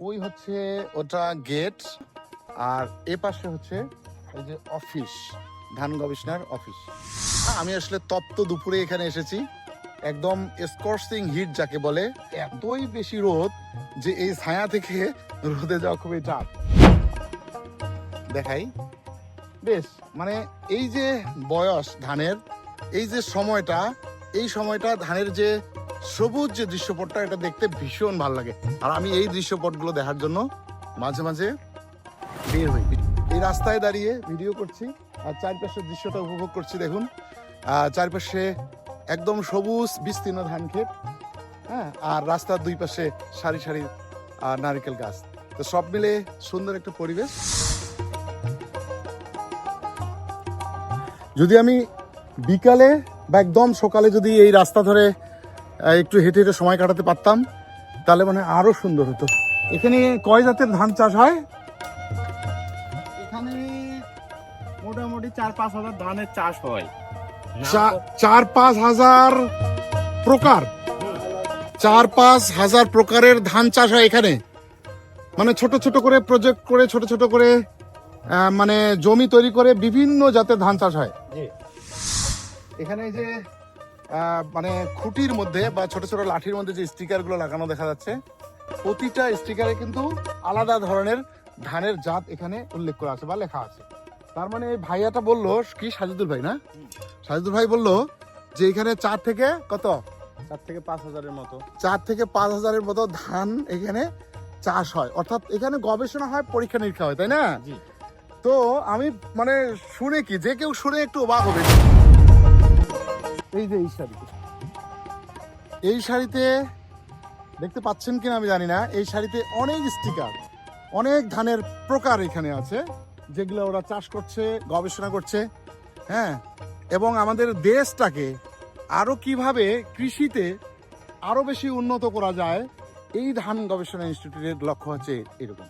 ওই হচ্ছে ওটা গেট, আর এ পাশে হচ্ছে এই যে অফিস, ধান গবেষণার অফিস। আমি আসলে তপ্ত দুপুরে এখানে এসেছি, একদম স্কর্চিং হিট যাকে বলে, এতই বেশি রোদ যে এই ছায়া থেকে রোদে যাওয়া খুবই চাপ। দেখাই বেশ, মানে এই যে বয়স ধানের, এই যে সময়টা, এই সময়টা ধানের যে সবুজ যে দৃশ্যপটটা, এটা দেখতে ভীষণ ভালো লাগে। আর আমি এই দৃশ্যপটগুলো দেখার জন্য মাঝে মাঝে বের হই, এই রাস্তায় দাঁড়িয়ে ভিডিও করছি আর চারপাশের দৃশ্যটা উপভোগ করছি। দেখুন চারপাশে একদম সবুজ বিস্তীর্ণ ধান ক্ষেত, হ্যাঁ, আর রাস্তার দুই পাশে সারি সারি নারকেল গাছ। তো সব মিলে সুন্দর একটা পরিবেশ। যদি আমি বিকালে বা একদম সকালে যদি এই রাস্তা ধরে একটু হেঁটে হেঁটে সময় কাটাতে পারতাম, তাহলে মানে আরো সুন্দর হতো। এখানে কয় জাতের ধান চাষ হয়? এখানে মোটামুটি 4-5 হাজার ধানের চাষ হয়। 4-5 হাজার প্রকার, 4-5 হাজার প্রকারের ধান চাষ হয় এখানে। মানে ছোট ছোট করে প্রজেক্ট করে, ছোট ছোট করে মানে জমি তৈরি করে বিভিন্ন জাতের ধান চাষ হয়। এখানে এই যে মানে খুঁটির মধ্যে বা ছোট ছোট লাঠির মধ্যে যে স্টিকার গুলো লাগানো দেখা যাচ্ছে, প্রতিটা স্টিকারে কিন্তু আলাদা ধরনের ধানের জাত এখানে উল্লেখ করা আছে বা লেখা আছে। তার মানে এই ভাইয়াটা বললো কি, সাজিদুল ভাই না, সাজিদুল ভাই বললো যে এখানে 4 থেকে কত, 4 থেকে 5 হাজারের মতো, 4 থেকে 5 হাজারের মতো ধান এখানে চাষ হয়। অর্থাৎ এখানে গবেষণা হয়, পরীক্ষা নিরীক্ষা হয়, তাই না? তো আমি মানে শুনে কি, যে কেউ শুনে একটু অবাক হবে। এই যে এই শাড়িতে দেখতে পাচ্ছেন কিনা আমি জানি না, এই শাড়িতে অনেক স্টিকার, অনেক ধানের প্রকার এখানে আছে, যেগুলো ওরা চাষ করছে, গবেষণা করছে, হ্যাঁ। এবং আমাদের দেশটাকে আরো কিভাবে কৃষিতে আরো বেশি উন্নত করা যায়, এই ধান গবেষণা ইনস্টিটিউটের লক্ষ্য হচ্ছে এরকম।